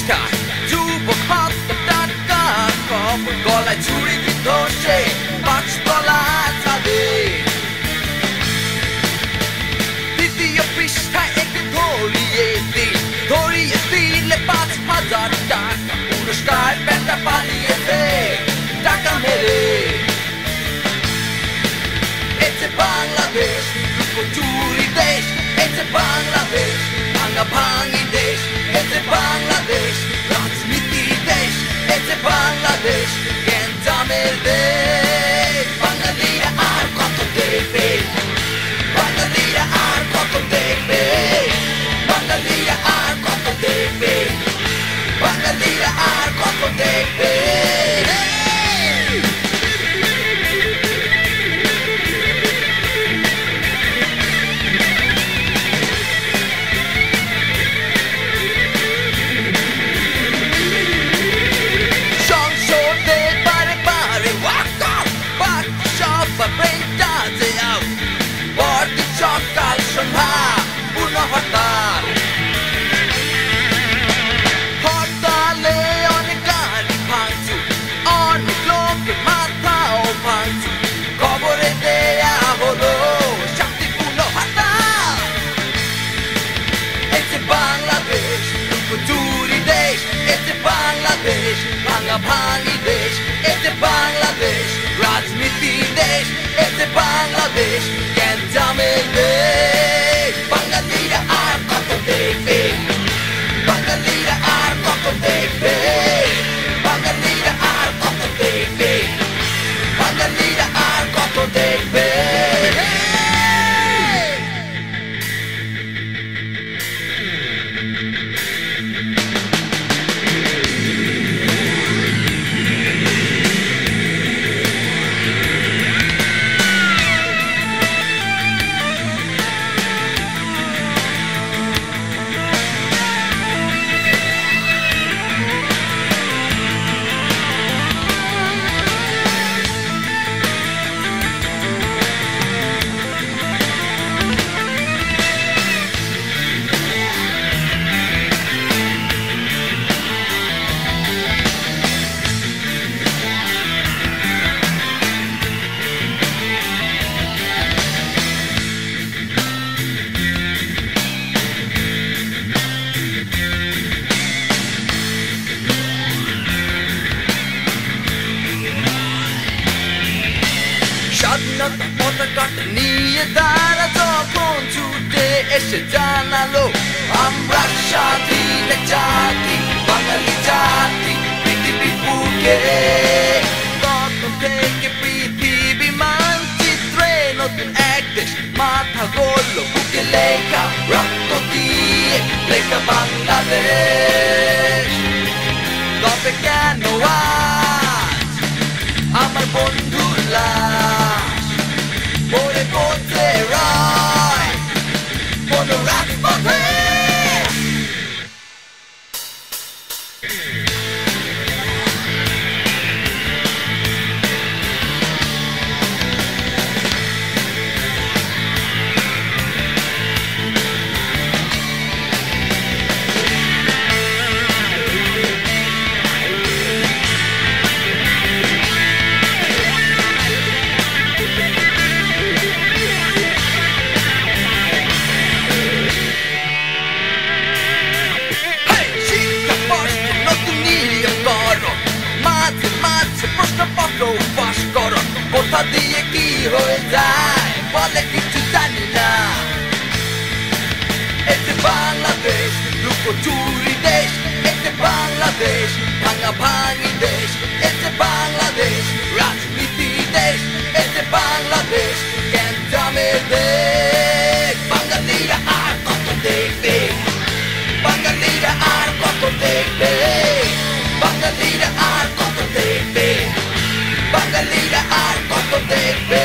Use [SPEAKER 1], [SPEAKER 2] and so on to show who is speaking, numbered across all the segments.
[SPEAKER 1] পৃষ্ঠা যুবক হত্যা খবর গলায় ছুরি বিদ্ধ সে পাঁচতলা ছাদে দ্বিতীয় পৃষ্ঠায় একটু ধরিয়ে দিলে 5,000 টাকা পুরস্কার পেটা পালিয়েছে টাকা মেরে এতে বাংলাদেশ চুরি দেশ এতে বাংলাদেশ ভাঙা ভাঙি দেশ এতে বাংলাদেশ রাজনীতি দেশ এতে বাংলাদেশ গ্যাঞ্জামের দেশ বাঙালিরা আর কত দেখবে বাঙালিরা আর কত দেখবে বাঙালিরা আর কত দেখবে বাঙালিরা আর কত দেখবে সকাল সন্ধ্যা পূর্ণ হরতাল হরতালে অনেক গাড়ি ভাঙচুর অনেক লোকের মাথাও ভাঙচুর খবরে দেয়া হলো শান্তিপূর্ণ হরতাল এতে বাংলাদেশ চুরি দেশ এতে বাংলাদেশ ভাঙা ভাঙি দেশ এতে বাংলাদেশ রাজনীতি দেশ এতে বাংলাদেশ গ্যাঞ্জামের দেশ বাঙালিরা আর কত দেখবে বাঙালিরা আর কত দেখবে বাঙালিরা আর কত দেখবে বাঙালিরা আর কত দেখবে স্বাধীনতা পতাকাটা নিয়ে তারা যখন ছুটে এসে জানালো আমরা স্বাধীন জাতি বাঙালি জাতি পৃথিবীর বুকে তখন থেকে পৃথিবী মানচিত্রে নতুন এক দেশ মাথা গড়ল বুকে লেখা রক্ত দিয়ে লেখা বাংলাদেশ তবে কেন আজ আমার বন্ধুর লাশ পড়ে পড়তে রয় কোনো রাজপথে কোথা দিয়ে কি হয়ে যায় বলে কিছু জানি না এতে বাংলাদেশ লুকোচুরি দেশ এতে বাংলাদেশ ভাঙা ভাঙি দেশ এতে বাংলাদেশ রাজনীতি দেশ এতে বাংলাদেশ গ্যাঞ্জামের দেশ বাঙালিরা আর কত দেখবে বাঙালিরা আর কত দেখবে বাঙালিরা আর কত দেখবে বাঙালিরা আর কত দেখবে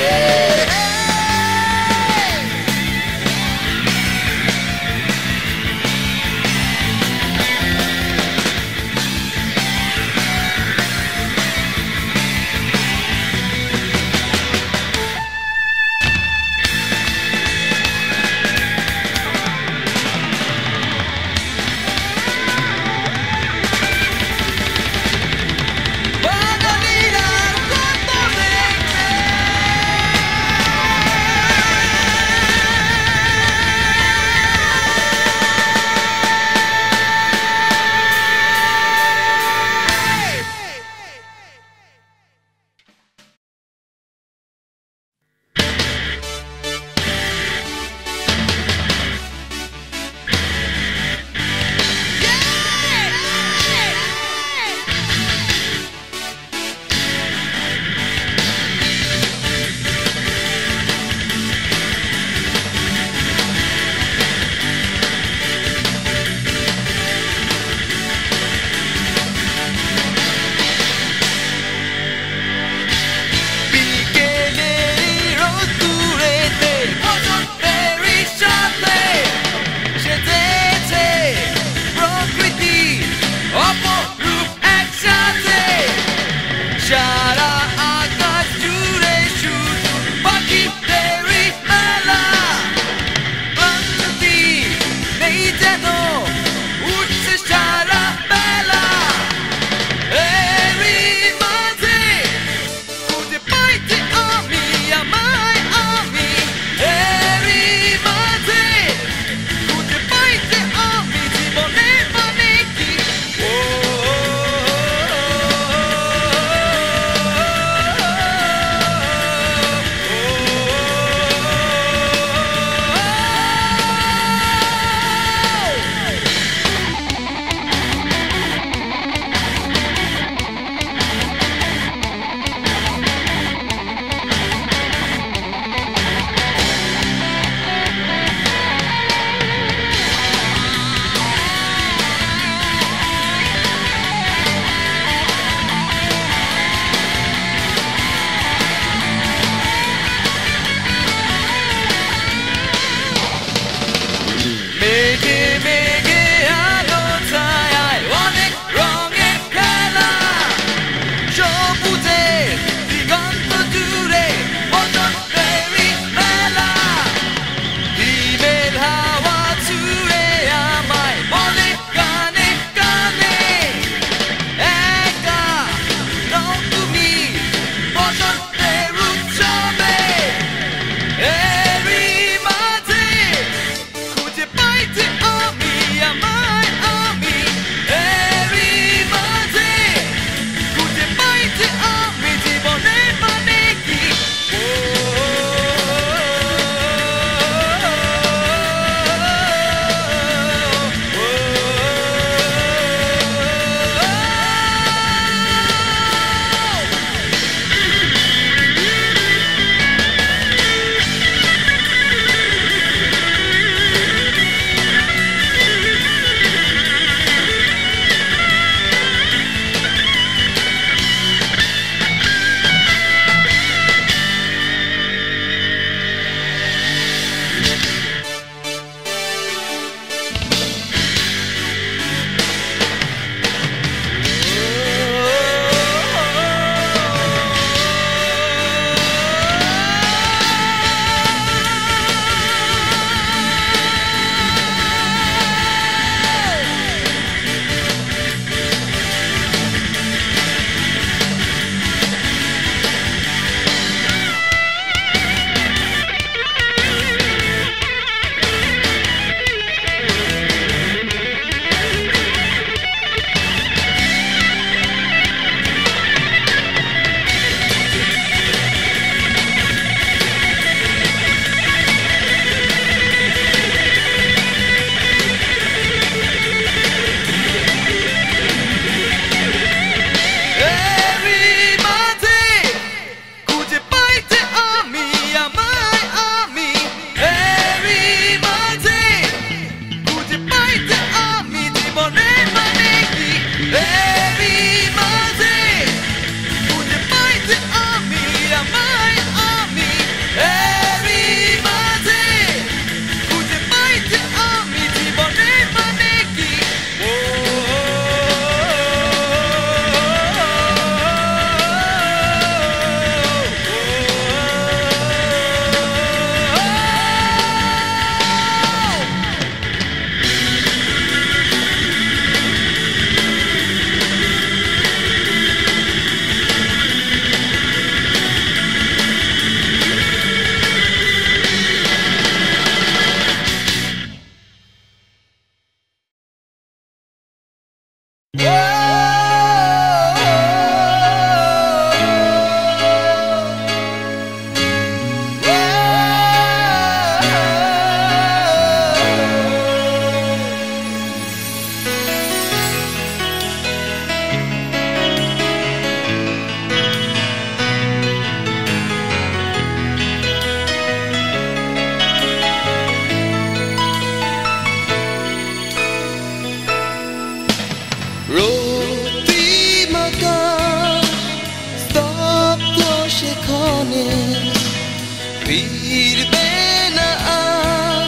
[SPEAKER 1] ফিরবে না আর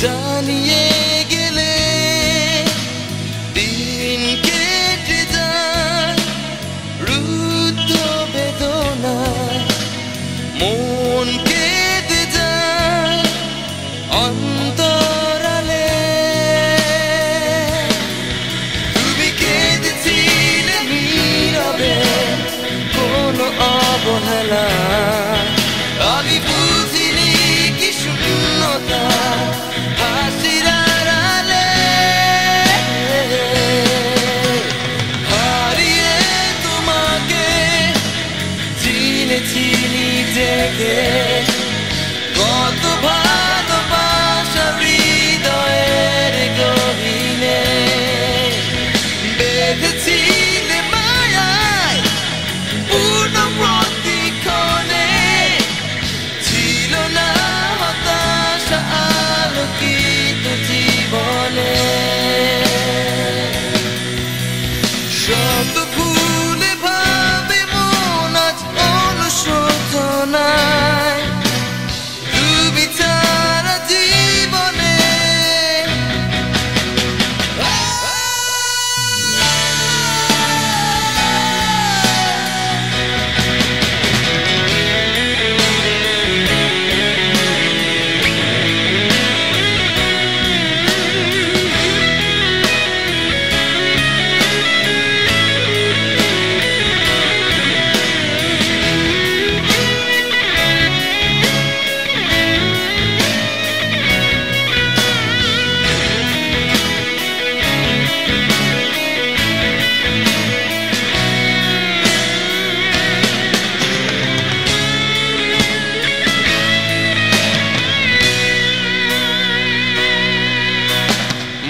[SPEAKER 1] জানিয়ে গেলে দিন কেটে যায় রুদ্ধ বেদনায় মন কেটে যায় অন্তরালে তুমি কেঁদেছিলে নীরবে কোনো অবহেলা আমি বুঝিনি কি শূন্যতা হাসির আড়ালে হারিয়ে তোমাকে চিনেছি নিজেকে কত ভালোবাসা হৃদয়ের গহীনে বেঁধেছিলে মায়ায় পূর্ণ প্রতিক্ষণে ছিল না হতাশা আলোকিত জীবনে শত ভুলে ভাবে মন আজ অনুশোচনায় তুমি ছাড়া জীবনে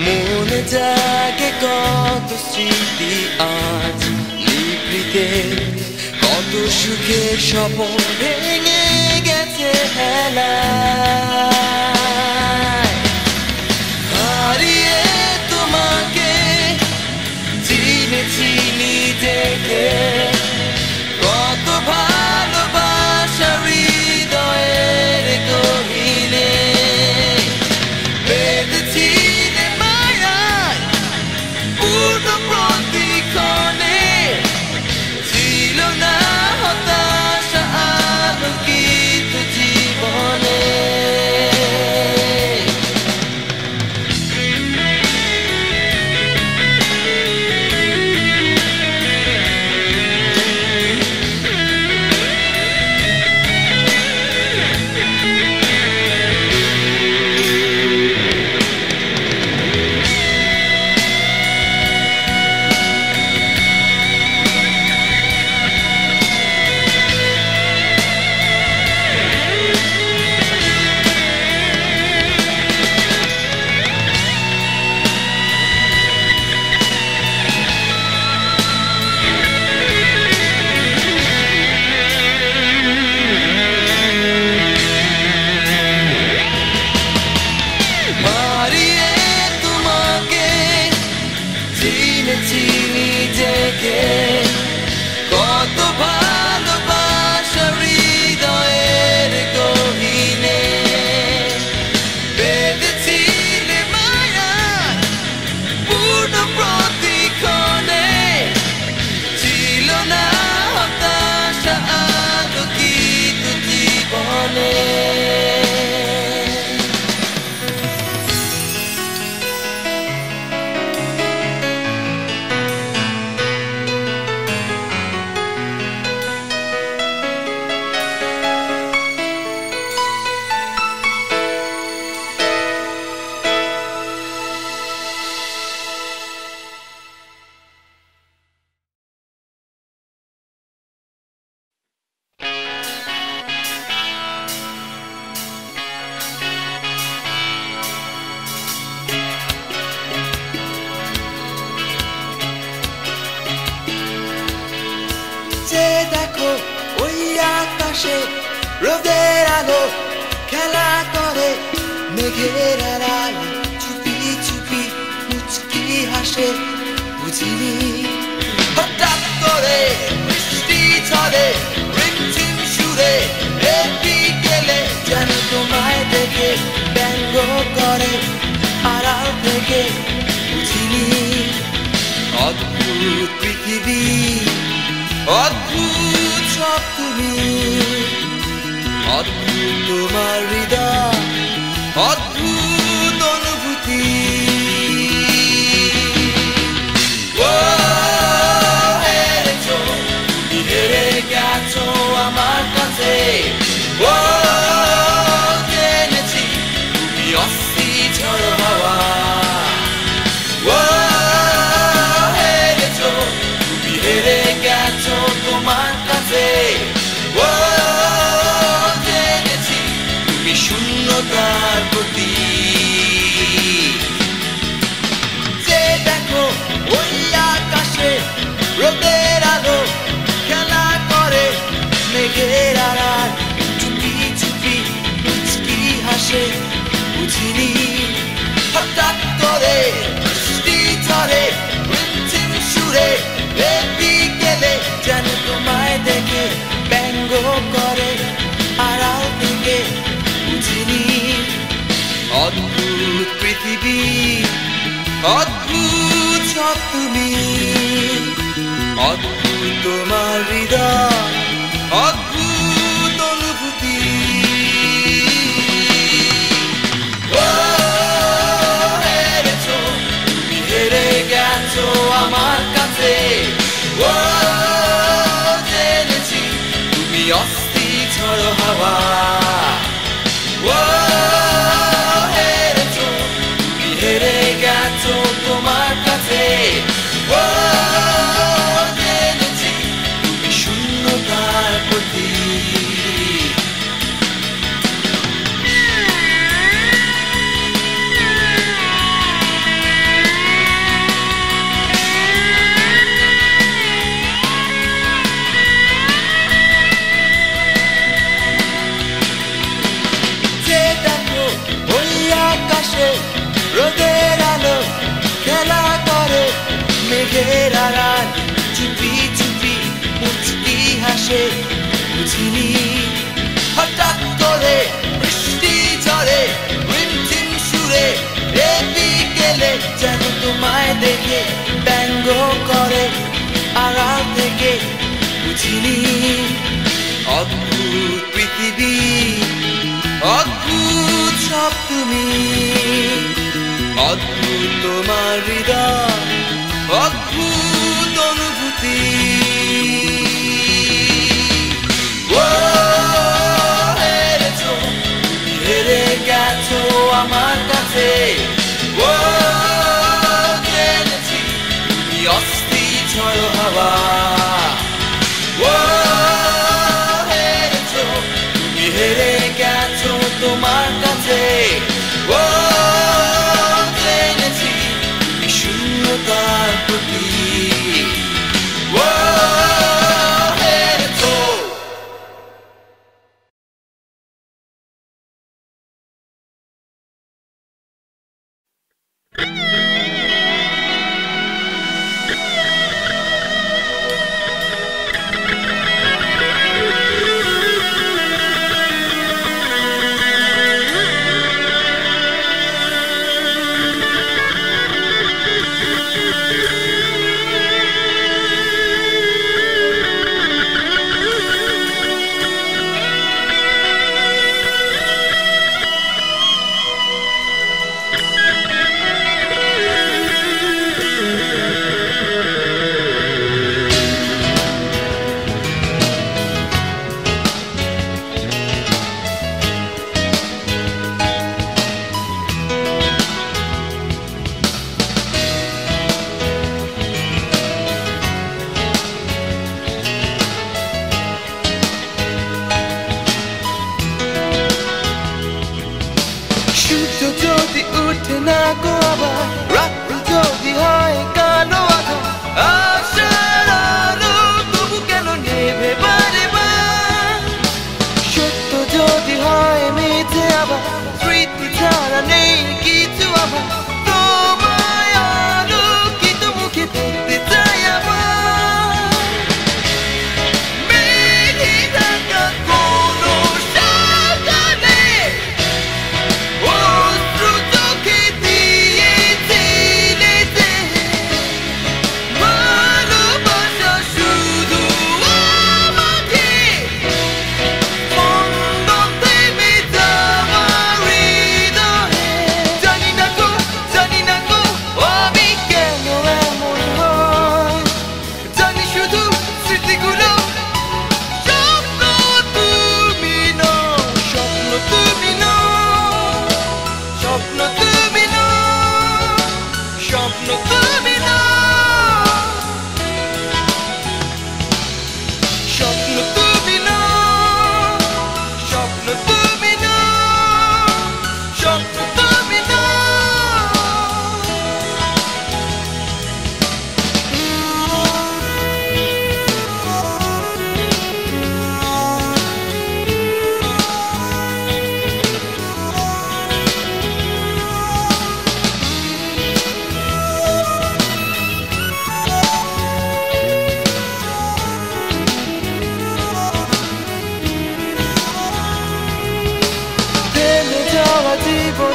[SPEAKER 1] মনে জাগে কত স্মৃতি আজ নিভৃতে কত সুখের স্বপ্ন ভেঙে গেছে হেলায় হারিয়ে তোমাকে চিনেছি নিজেকে কত ভালোবাসা হৃদয়ের গহীনে বেঁধেছিলে মায়ায় পূর্ণ প্রতিক্ষণে ছিল না হতাশা আলোকিত জীবনে চিনেছি নিজেকে কত ভালোবাসা হৃদয়ের গহীনে বেঁধেছিলে মায়া পূর্ণ প্রতিক্ষণে ছিল না হতাশা আলোকিত জীবনে দেখো ওই আকাশে রোদের আলো খেলা করে মেঘের আড়ালে চুপি চুপি মুচকি হাসে বুঝিনি হঠাৎ করে বৃষ্টি ঝরে রিমঝিম সুরে বিকেলে যেন তোমায় দেখে ব্যঙ্গ করে আড়াল থেকে বুঝিনি অদ্ভুত পৃথিবী অদ্ভুত সব তুমি অদ্ভুত তোমার হৃদয় অদ্ভুত অনুভূতি হেরেছো তুমি হেরে গেছো আমার কাছে জেনেছি তুমি অস্থি ঝড় হাওয়া হেরেছো তুমি হেরে গেছো তোমার কাছে জেনেছি তুমি শূন্যতার প্রতি যে দেখো ওই আকাশে রোদের আলো খেলা করে মেঘের আড়াল চুপি চুপি মুচকি হাসে বুঝিনি হঠাৎ করে বৃষ্টি ঝরে রিমঝিম সুরে বিকেলে যেন তোমায় দেখে ব্যঙ্গ করে আড়াল থেকে বুঝিনি অদ্ভুত পৃথিবী অদ্ভুত সব তুমি অদ্ভুত তোমার হৃদয় অদ্ভুত অনুভূতি হেরেছো তুমি হেরে গেছো আমার কাছে জেনেছি তুমি অস্থি ঝড় হাওয়া হেরেছো তুমি হেরে গেছো তোমার কাছে জেনেছি তুমি শূন্যতার প্রতি রোদের আলো খেলা করে মেঘের আড়াল চুপি চুপি মুচকি হাসে বুঝিনি হঠাৎ করে বৃষ্টি ঝরে রিমঝিম সুরে বিকেলে যেন তোমায় দেখে ব্যঙ্গ করে আড়াল থেকে বুঝিনি অদ্ভুত পৃথিবী অদ্ভুত সব তুমি অদ্ভুত তোমার হৃদয় অদ্ভুত অনুভূতি হেরেছো তুমি হেরে গেছো আমার কাছে জেনেছি তুমি অস্থি ঝড় হাওয়া হেরেছো তুমি হেরে গেছো তোমার কাছে জেনেছি তুমি শূন্যতার প্রতি হেরেছো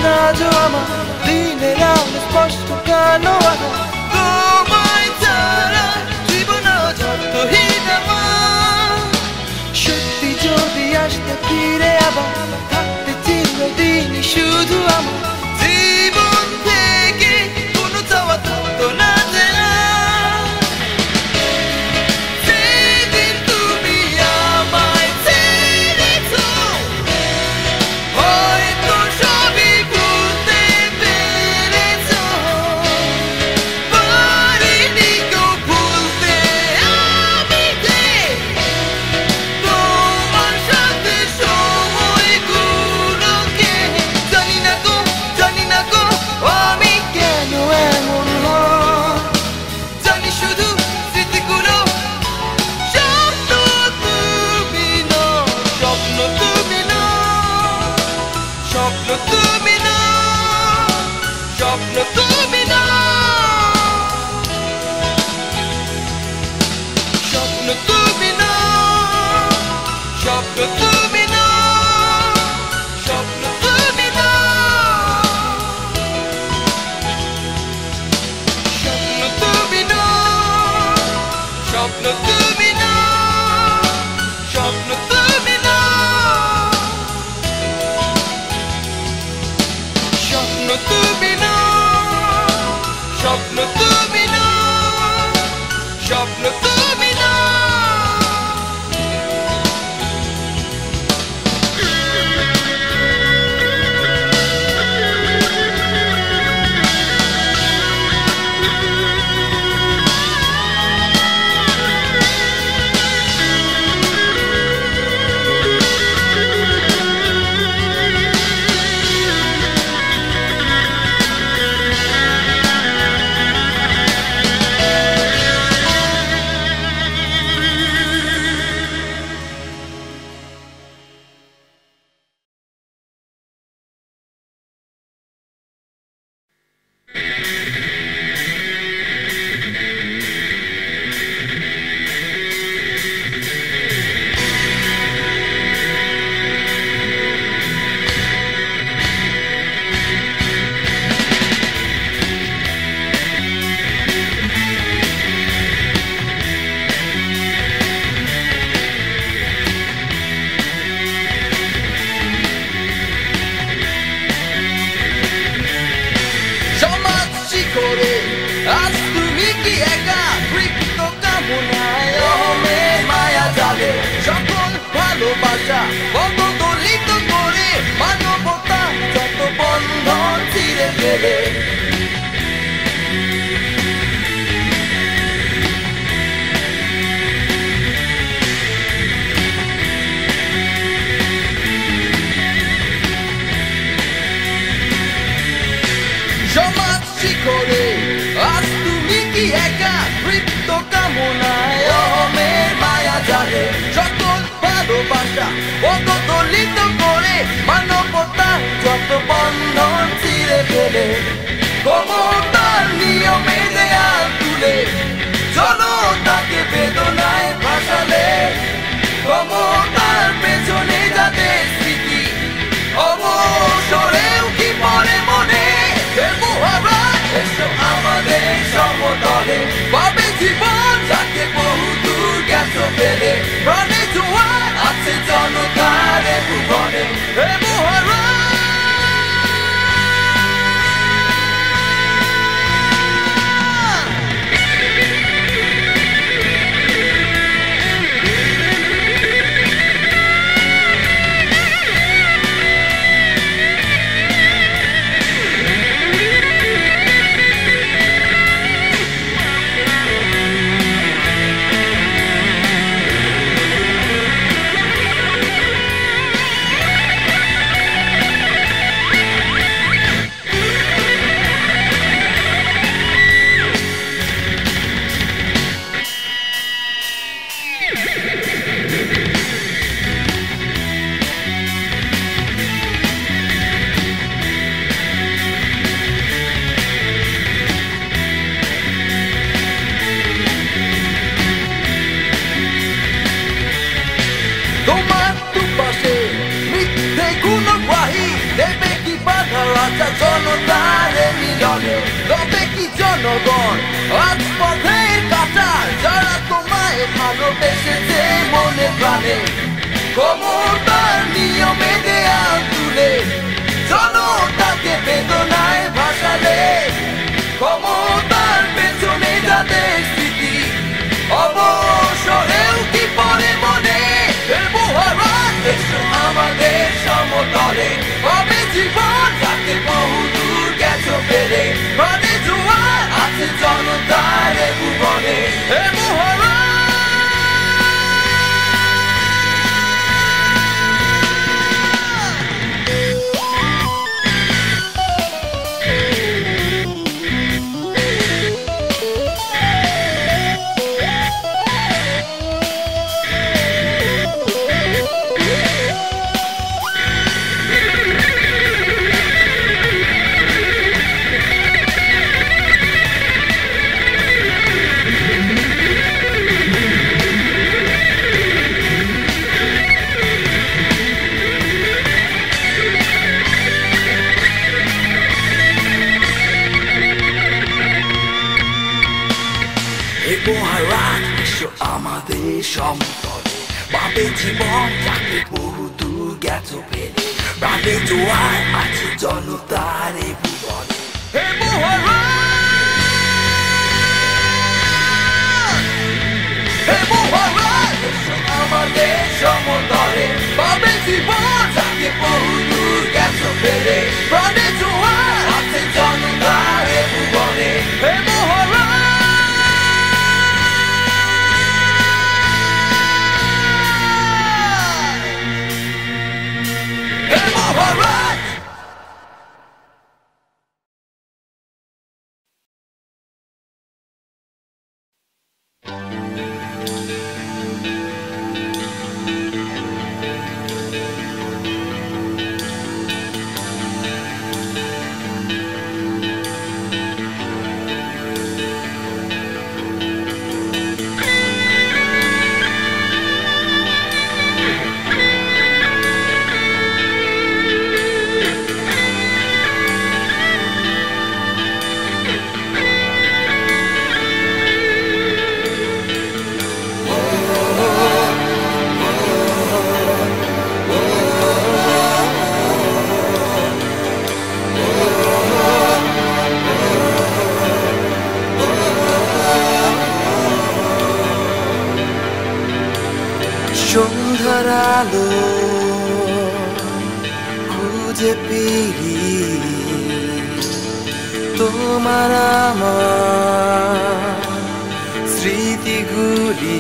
[SPEAKER 1] না যে আমার দিনের আলো স্পষ্ট কালো আলো তোমায় ছাড়া জীবন যতহীন আমার সত্যি যদি আসতে ফিরে আবার থাকতে চিরদিনই শুধু আমার জীবন থেকে কোনো চাওয়া থাকতো না যে সেদিন তুমি আমায় ছেড়েছ হয়তো সবই ভুলতে পেরেছ পারিনি গো ভুলতে আমি যে তোমার সাথে সময়গুলোকে জানি না গো আমি কেন এমন হয় জানি শুধু স্মৃতিগুলো স্বপ্ন তুমি না স্বপ্ন তুমি না স্বপ্ন তুমি না স্বপ্ন তুমি না স্বপ্ন তুমি না স্বপ্ন তুমি না স্বপ্ন তুমি না স্বপ্ন তুমি না স্বপ্ন তুমি না স্বপ্ন তুমি না স্বপ্ন তুমি না স্বপ্ন তুমি না স্বপ্ন তুমি না আজ তুমি কি একা তৃপ্ত কামনায় অহমের মায়া জালে সকল ভালোবাসা পদদলিত করে মানবতা যত বন্ধন ছিঁড়ে ফেলে সমাজ শিখরে আজ তুমি কি একা তৃপ্ত কামনায় অহমের মায়া জালে সকল ভালোবাসা পদদলিত করে মানবতা যত বন্ধন ছিঁড়ে ফেলে ক্ষমতার নিয়মে দেয়াল তুলে জনতাকে বেদনায় ভাসালে ক্ষমতার পেছনে যাদের স্মৃতি অবসরেও কি মনে মনে এসো আমাদের সমতলে পাবে জীবন যাকে বহু দূর গেছ ফেলে প্রাণে জোয়ার আছে জনতার ভুবনে মহারাজ জনগণ আজ পথের কাঁটার যারা তোমায় ভালোবেসেছে মনে প্রাণে ক্ষমতার নিয়মে দেয়াল তুলে জনতাকে বেদনায় ভাসালে ক্ষমতার পেছনে যাদের স্মৃতি অবসরেও কি পরে মনে মহারাজ এসো আমাদের সমতলে হবে জীবন যাকে বহুদূর গেছো ফেলে প্রাণে জোয়ার আছে জনতার ভুবনে হে মহারাজ মহারাজ এসো আমাদের সমতলে পাবে জীবন যাকে বহুদূর গেছো ফেলে প্রাণে জোয়ার আছে জনতার ভুবনে হে মহারাজ এসো আমাদের সমতলে পাবে জীবন যাকে বহুদূর গেছো ফেলে প্রাণে জোয়ার আছে জনতার ভুবনে হে মহারাজ সন্ধ্যার আলো খুঁজে ফিরি তোমার আমার স্মৃতিগুলি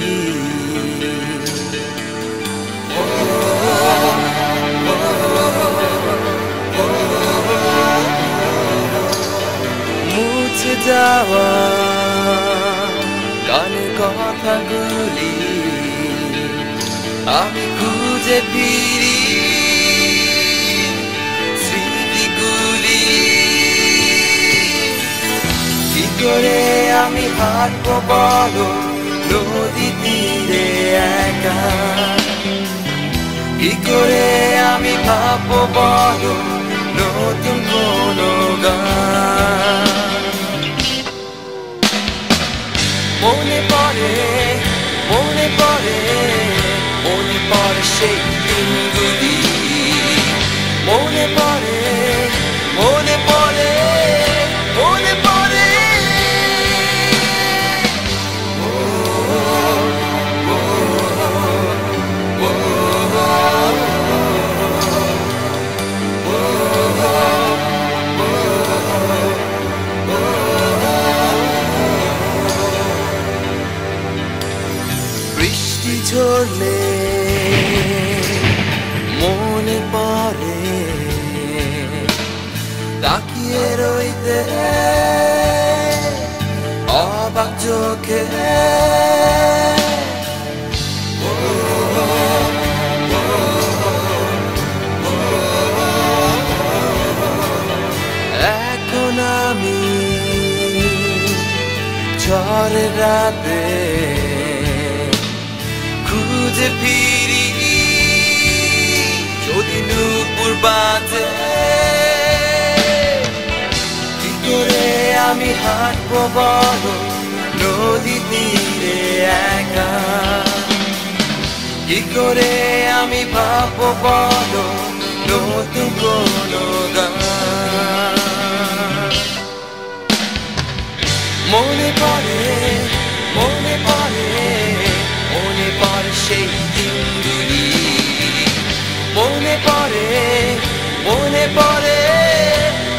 [SPEAKER 1] মুছে যাওয়া গানের কথাগুলি আমি খুঁজে ফিরি স্মৃতিগুলি কি করে আমি হাঁটবো বলো নদী তীরে একা কি করে আমি ভাববো বলো নতুন কোনো গান মনে পড়ে মনে পড়ে মনে পড়ে সেই দিনগুলি মনে পড়ে মনে পড়ে মনে পড়ে বৃষ্টি ঝরলে মনে পড়ে তাকিয়ে রইতে অবাক চোখে এখন আমি ঝড়ের রাতে খুঁজে ফিরি যদি নূপুর বাজে কি করে আমি হাঁটবো বলো নদী তীরে একা? কি করে আমি ভাববো বলো নতুন কোনো গান? মনে পড়ে মনে পড়ে মনে পড়ে সেই দিনগুলি, মনে পড়ে মনে পড়ে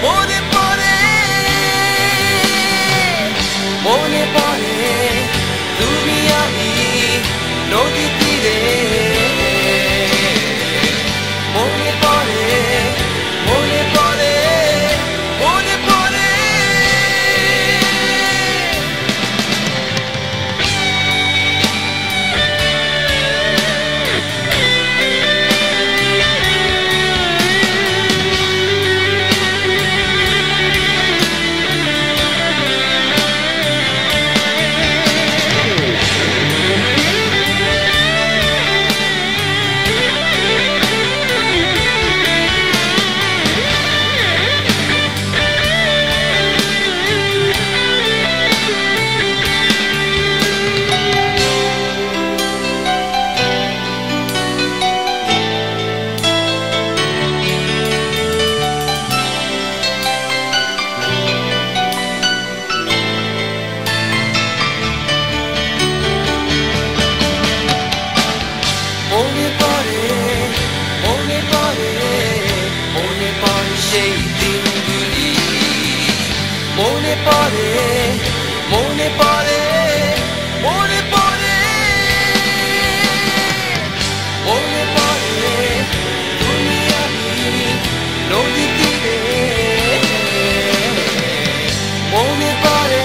[SPEAKER 1] মনে পড়ে মনে পড়ে তুমি আমি নদী তীরে। মনে পড়ে মনে পড়ে মনে পড়ে সেই দিনগুলি, মনে পড়ে মনে পড়ে মনে পড়ে মনে পড়ে তুমি আমি নদী তীরে। মনে পড়ে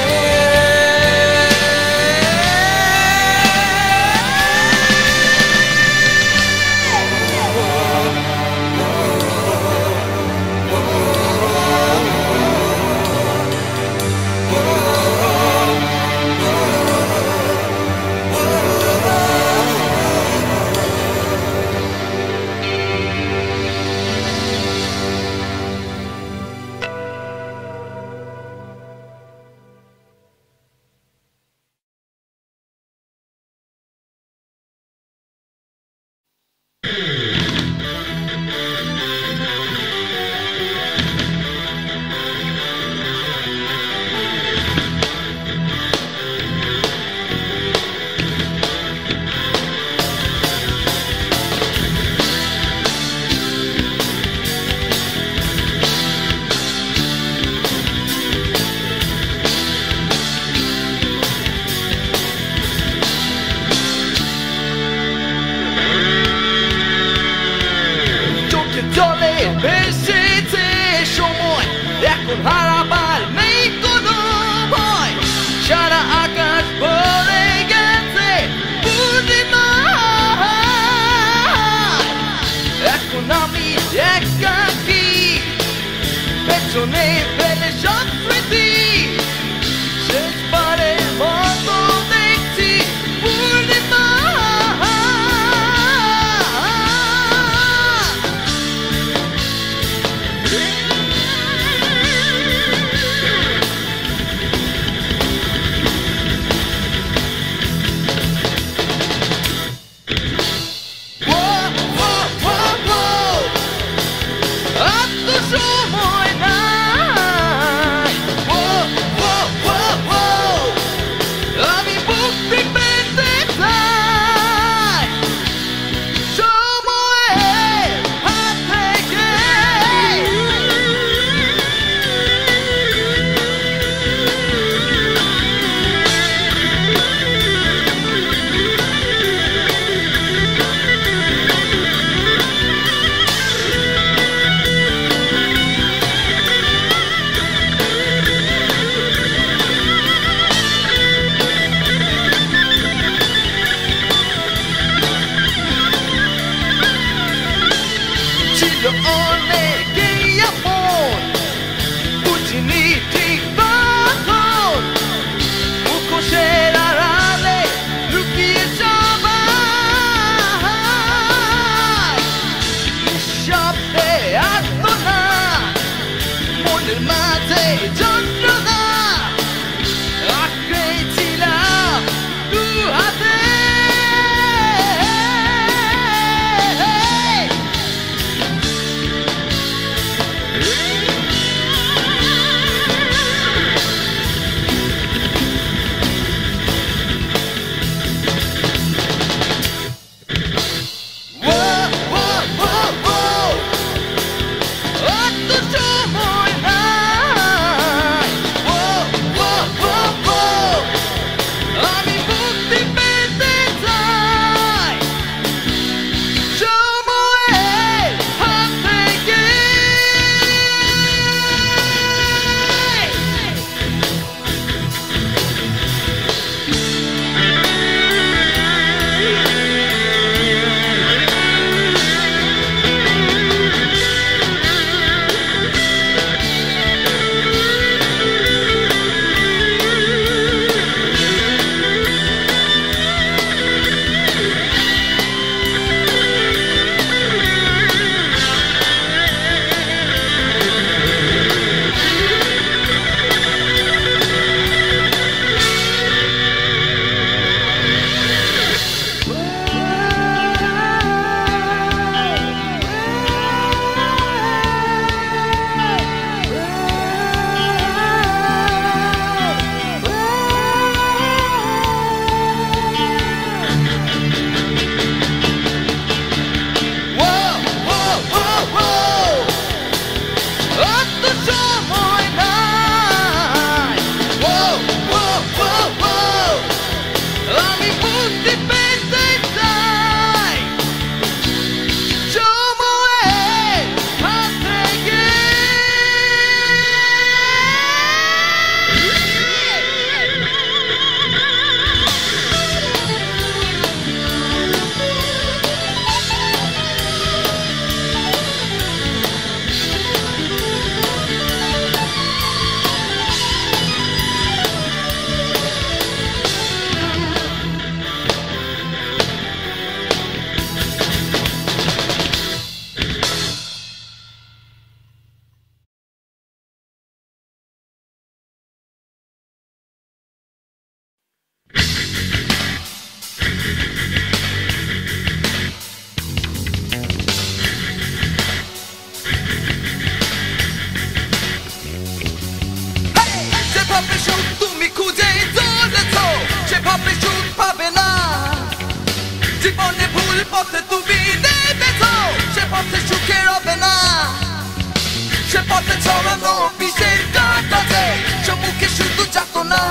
[SPEAKER 1] জড়ানো বিষের কাঁটাতে সম্মুখে শুধু যাতনা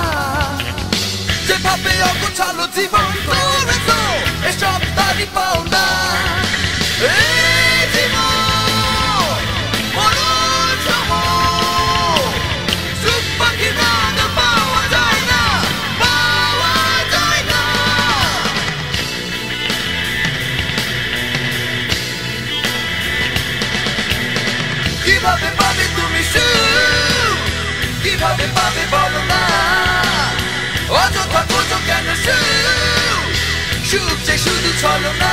[SPEAKER 1] যেভাবে অগোছালো জীবন করেছ এসব তারই পাওনা এই জীবন মরণ সম সুখ পাখির রাগ পাওয়া যায় না কিভাবে পাবে তুমি সুখ কিভাবে পাবে বলো না অযথা খোঁজো কেন সুখ যে শুধু চলো না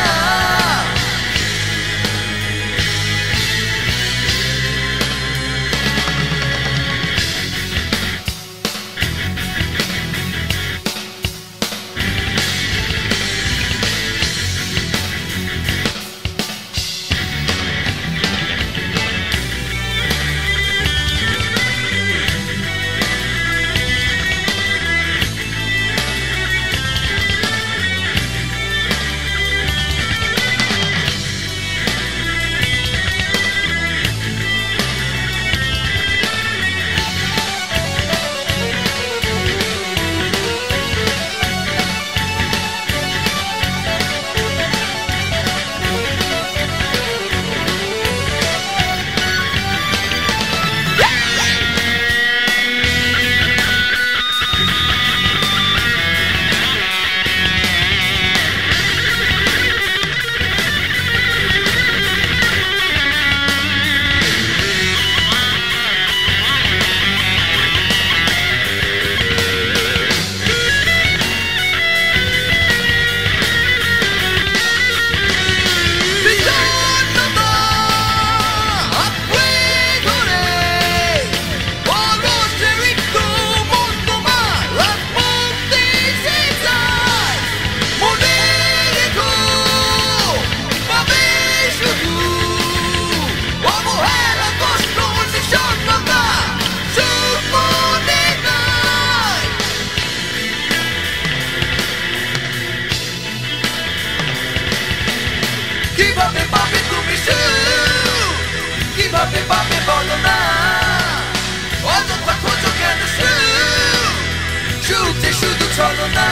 [SPEAKER 1] কিভাবে পাবে তুমি সুখ কিভাবে পাবে বলো না অযথা খোঁজো কেন সুখ যে শুধু চলো না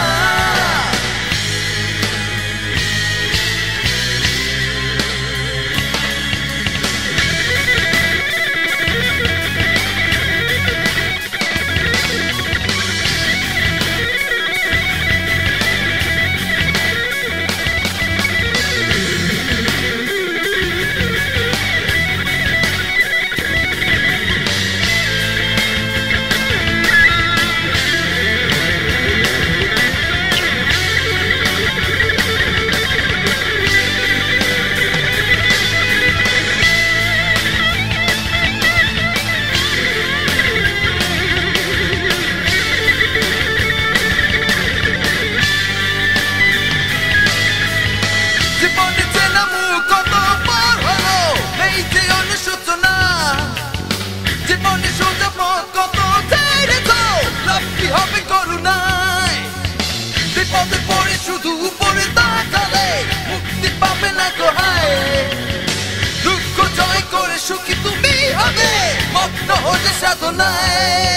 [SPEAKER 1] শুধু উপরে তাকালে মুক্তি পাবে না কোহায় দুঃখ জয় করে সুখী তুমি হবে মগ্ন হলে সাধনায়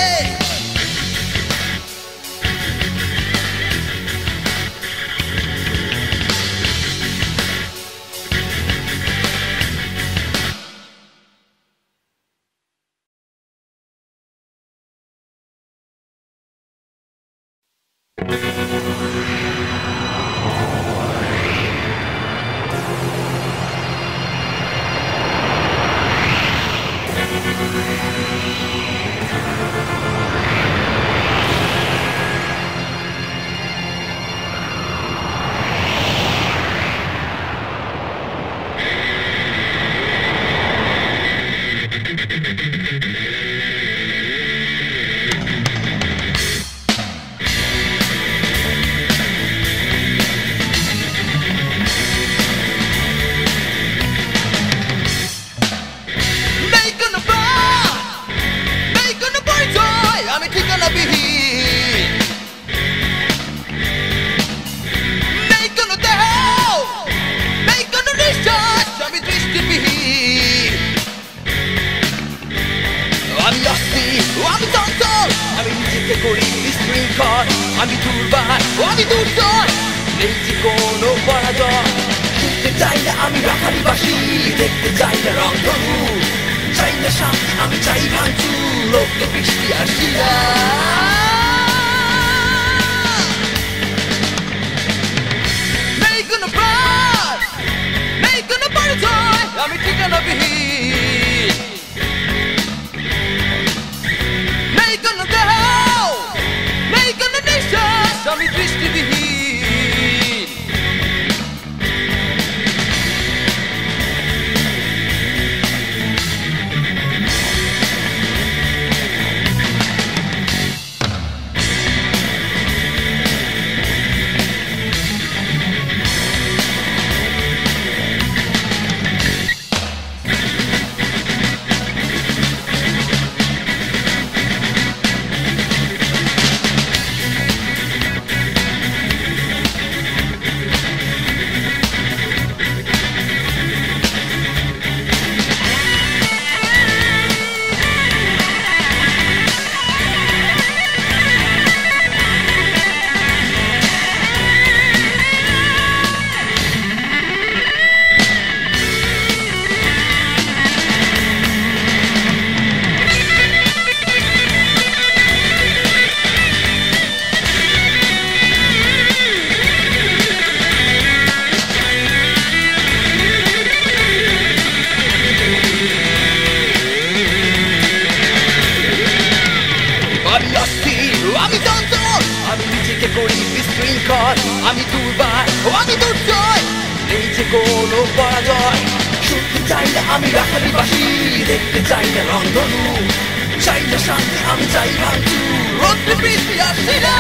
[SPEAKER 1] আমি দুর্বার আমি দুর্জয় নেই যে কোনো পরাজয় শুনতে চাই না আমি রাখালিবাসী দেখতে চাই না রংধনু চাই না শান্তি আমি চাই ভাঙচুর লোককে বৃষ্টি আর শিলা নেই কোনো প্রাণ নেই কোনো পরিচয় আমি ঠিকানাবিহীন নেই কোনো দেহ নেই কোনো নিঃশ্বাস আমি দৃষ্টিবিহীন আমি চঞ্চল আমি নিজেকে করি বিশৃঙ্খল আমি দুর্বার আমি দুর্জয় নেই যে কোনো পরাজয় শুনতে চাই না আমি রাখালিবাসী দেখতে চাই না রংধনু চাই না শান্তি আমি চাই ভাঙচুর রৌদ্রে বৃষ্টি আসছে না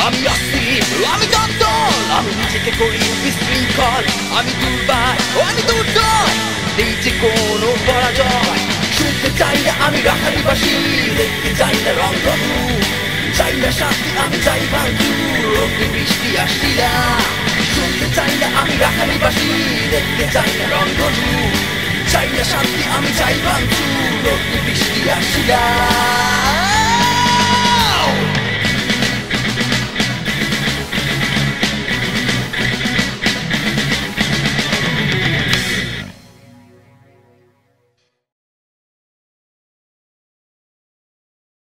[SPEAKER 1] আমি অস্থির আমি চঞ্চল আমি নিজেকে করি বিশৃঙ্খল আমি দুর্বার আমি দুর্জয় নেই যে কোনো পরাজয় শুনতে চাই না আমি রাখালিবাসী দেখতে চাই না রংধনু চাই না শান্তি আমি চাই ভাঙচুর অগ্নি বৃষ্টি আর শিলা শুনতে চাই না আমি রাখালিবাসী দেখতে চাই না রংধনু চাই না শান্তি আমি চাই ভাঙচুর অগ্নি বৃষ্টি আর শিলা